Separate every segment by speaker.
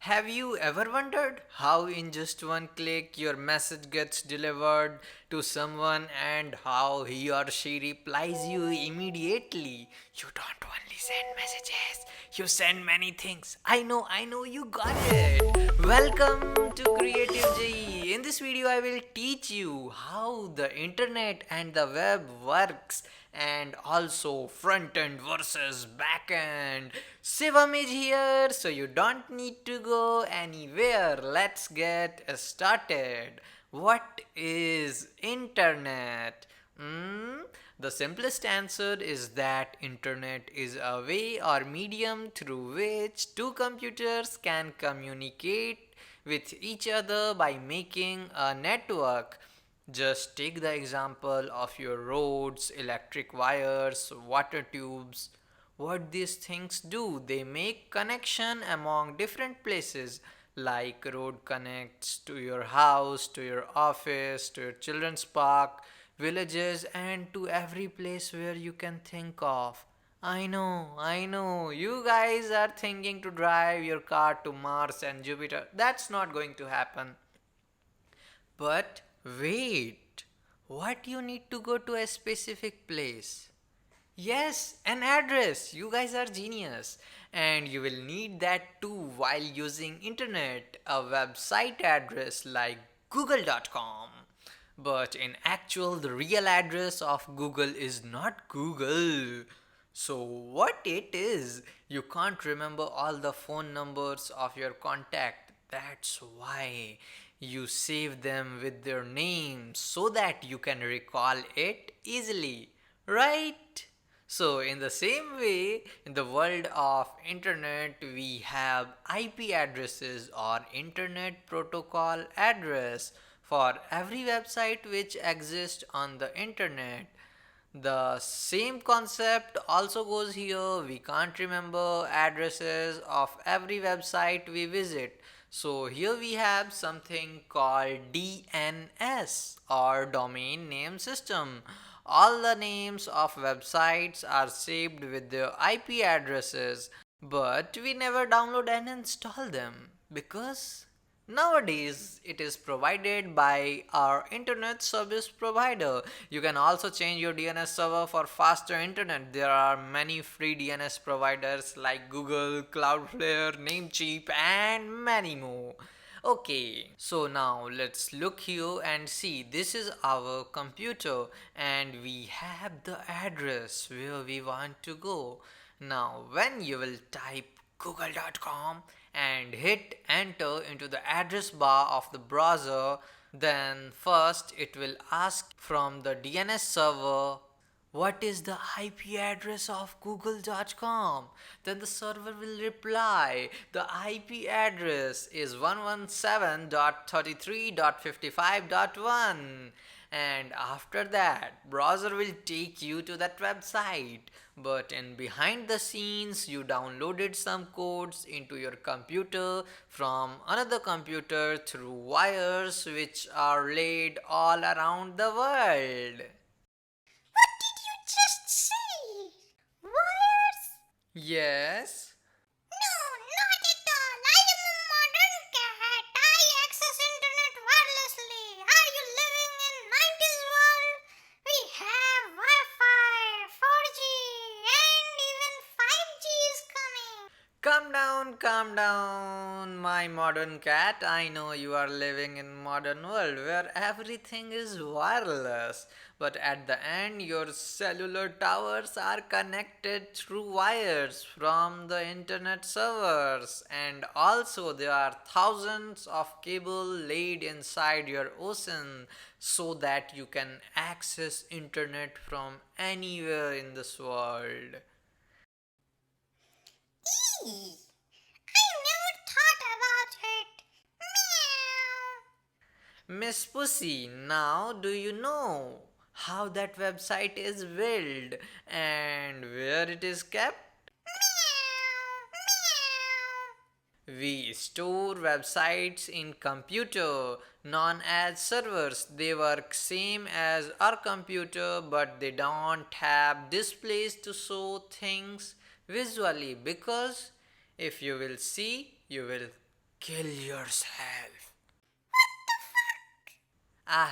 Speaker 1: Have you ever wondered how in just one click your message gets delivered to someone and how he or she replies you immediately? You don't only send messages, you send many things. I know, you got it. Welcome to Creative JE. In this video, I will teach you how the internet and the web works and also front end versus back end. Shivam is here, so you don't need to go anywhere. Let's get started. What is internet? The simplest answer is that internet is a way or medium through which two computers can communicate with each other by making a network. Just take the example of your roads, electric wires, water tubes. What these things do, they make connection among different places, like road connects to your house, to your office, to your children's park, villages, and to every place where you can think of. I know, you guys are thinking to drive your car to Mars and Jupiter. That's not going to happen. But wait, what you need to go to a specific place? Yes, an address. You guys are genius. And you will need that too while using internet, a website address like google.com. But in actual the real address of Google is not Google. So what it is, you can't remember all the phone numbers of your contact. That's why you save them with their names so that you can recall it easily, right? So in the same way, in the world of internet, we have IP addresses or internet protocol address for every website which exists on the internet. The same concept also goes here. We can't remember addresses of every website we visit. So here we have something called DNS or domain name system. All the names of websites are saved with their IP addresses, but we never download and install them because nowadays, it is provided by our internet service provider. You can also change your DNS server for faster internet. There are many free DNS providers like Google, Cloudflare, Namecheap, and many more. Okay, so now let's look here and see. This is our computer, and we have the address where we want to go. Now, when you will type google.com and hit enter into the address bar of the browser, then first it will ask from the DNS server what is the IP address of google.com. Then the server will reply the IP address is 117.33.55.1, and after that browser will take you to that website. But in behind the scenes you downloaded some codes into your computer from another computer through wires which are laid all around the world.
Speaker 2: What did you just say? Wires?
Speaker 1: Yes.
Speaker 2: No, not at all. I am a modern cat. I access internet wirelessly. Are you living in 90s world? We have Wi-Fi, 4G, and even 5G is coming.
Speaker 1: Calm down, my modern cat. I know you are living in modern world where everything is wireless, but at the end your cellular towers are connected through wires from the internet servers, and also there are thousands of cable laid inside your ocean so that you can access internet from anywhere in this world.
Speaker 2: Eee, I never thought about it. Meow.
Speaker 1: Miss Pussy, now do you know how that website is built and where it is kept?
Speaker 2: Meow. Meow.
Speaker 1: We store websites in computer known as servers. They work same as our computer but they don't have displays to show things visually because if you will see, you will Kill yourself.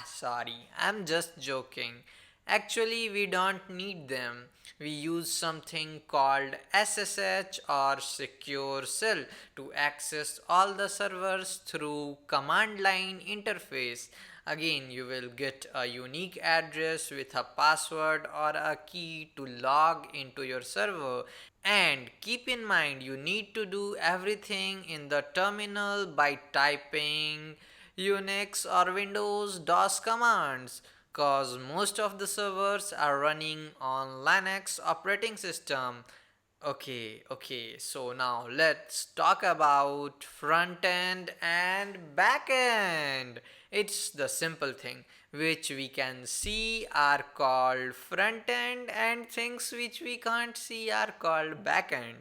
Speaker 1: Sorry, I'm just joking. Actually, we don't need them. We use something called SSH or Secure Shell to access all the servers through command line interface. Again, you will get a unique address with a password or a key to log into your server. And keep in mind, you need to do everything in the terminal by typing Unix or Windows DOS commands, cause most of the servers are running on Linux operating system. Okay, so now let's talk about front end and back end. It's the simple thing which we can see are called front end, and things which we can't see are called back end.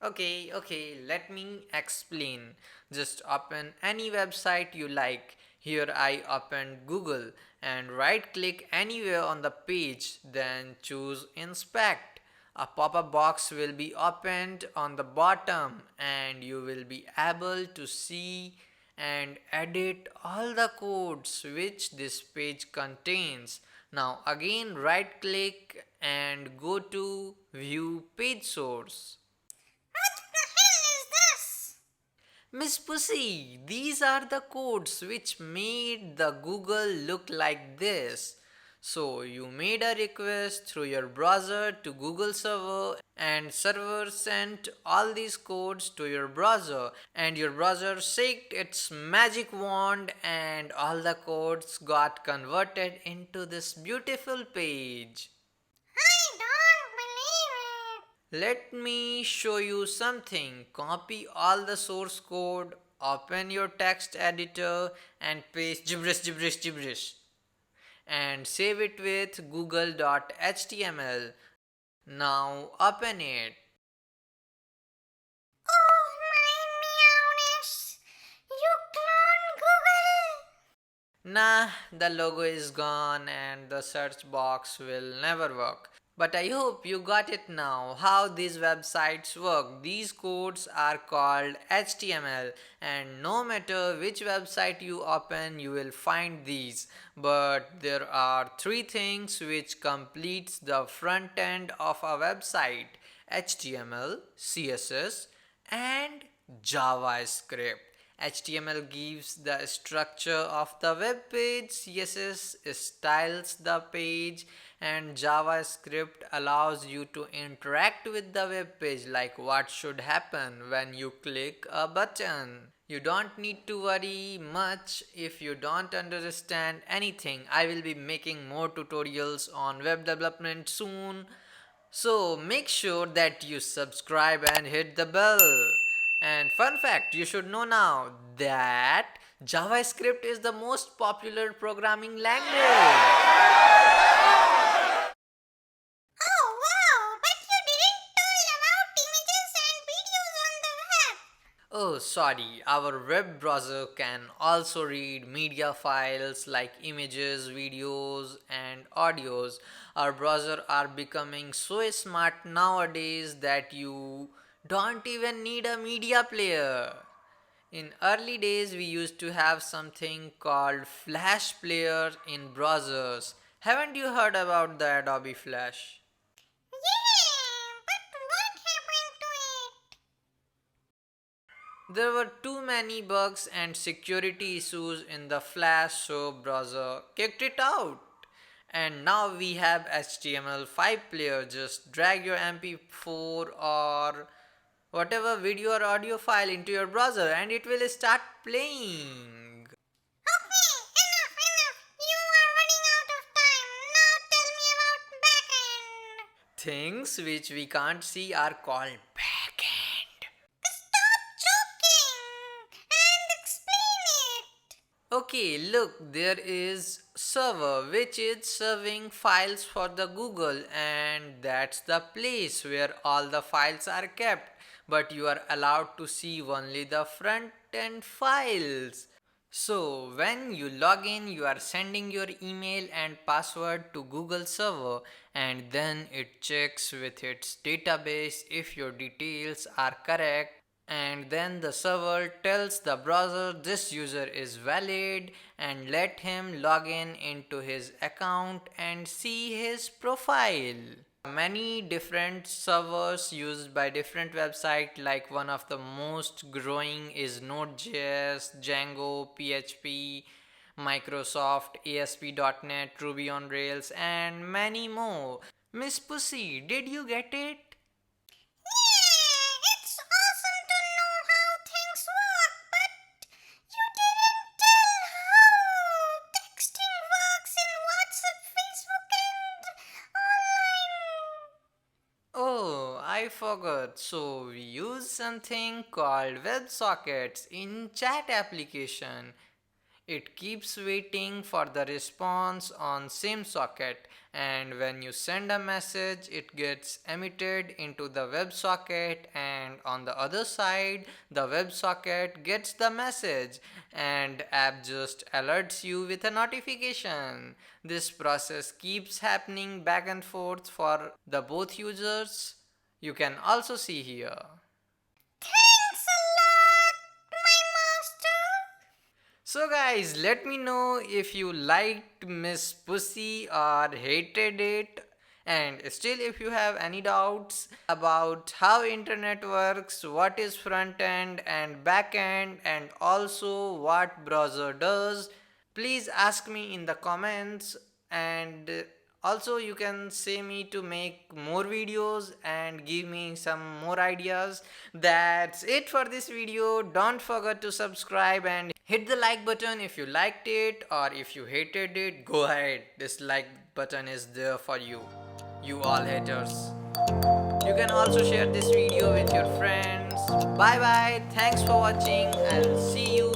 Speaker 1: Okay, let me explain. Just open any website you like. Here I opened Google and right click anywhere on the page, then choose Inspect. A pop up box will be opened on the bottom and you will be able to see and edit all the codes which this page contains. Now, again, right click and go to View Page Source.
Speaker 2: What the hell is this?
Speaker 1: Miss Pussy, these are the codes which made the Google look like this. So you made a request through your browser to Google server and server sent all these codes to your browser and your browser shaked its magic wand and all the codes got converted into this beautiful page.
Speaker 2: I don't believe it.
Speaker 1: Let me show you something. Copy all the source code, open your text editor and paste gibberish and save it with google.html. Now open it.
Speaker 2: Oh my meowness. You clone Google.
Speaker 1: Nah, the logo is gone and the search box will never work. But I hope you got it now how these websites work. These codes are called HTML and no matter which website you open you will find these. But there are three things which completes the front end of a website: HTML, CSS and JavaScript. HTML gives the structure of the web page, CSS styles the page, and JavaScript allows you to interact with the web page, like what should happen when you click a button. You don't need to worry much if you don't understand anything. I will be making more tutorials on web development soon. So make sure that you subscribe and hit the bell. And fun fact, you should know now that JavaScript is the most popular programming language.
Speaker 2: Oh wow, but you didn't tell about images and videos on the web.
Speaker 1: Oh, sorry, our web browser can also read media files like images, videos, and audios. Our browser are becoming so smart nowadays that you don't even need a media player. In early days, we used to have something called Flash Player in browsers. Haven't you heard about the Adobe Flash?
Speaker 2: Yeah, but what happened to it?
Speaker 1: There were too many bugs and security issues in the Flash, so browser kicked it out. And now we have HTML5 player. Just drag your MP4 or whatever video or audio file into your browser and it will start playing.
Speaker 2: Okay, enough. You are running out of time. Now tell me about backend.
Speaker 1: Things which we can't see are called backend.
Speaker 2: Stop joking and explain it.
Speaker 1: Okay, look, there is server which is serving files for the Google and that's the place where all the files are kept, but you are allowed to see only the front end files. So when you log in, you are sending your email and password to Google server and then it checks with its database if your details are correct. And then the server tells the browser this user is valid and let him log in into his account and see his profile. Many different servers used by different websites, like one of the most growing is Node.js, Django, PHP, Microsoft, ASP.NET, Ruby on Rails, and many more. Miss Pussy, did you get it?
Speaker 2: Yeah, it's awesome to know how things work, but you didn't tell how texting works in WhatsApp, Facebook, and online.
Speaker 1: Oh, I forgot. So we use something called WebSockets in chat application. It keeps waiting for the response on same socket, and when you send a message it gets emitted into the WebSocket, and on the other side the WebSocket gets the message and app just alerts you with a notification. This process keeps happening back and forth for the both users. You can also see here.
Speaker 2: Thanks a lot, my master.
Speaker 1: So, guys, let me know if you liked Miss Pussy or hated it. And still, if you have any doubts about how internet works, what is front end and back end, and also what browser does, please ask me in the comments. And also you can say me to make more videos and give me some more ideas. That's it for this video. Don't forget to subscribe and hit the like button if you liked it, or if you hated it, go ahead. This like button is there for you, you all haters. You can also share this video with your friends. Bye bye. Thanks for watching. I'll see you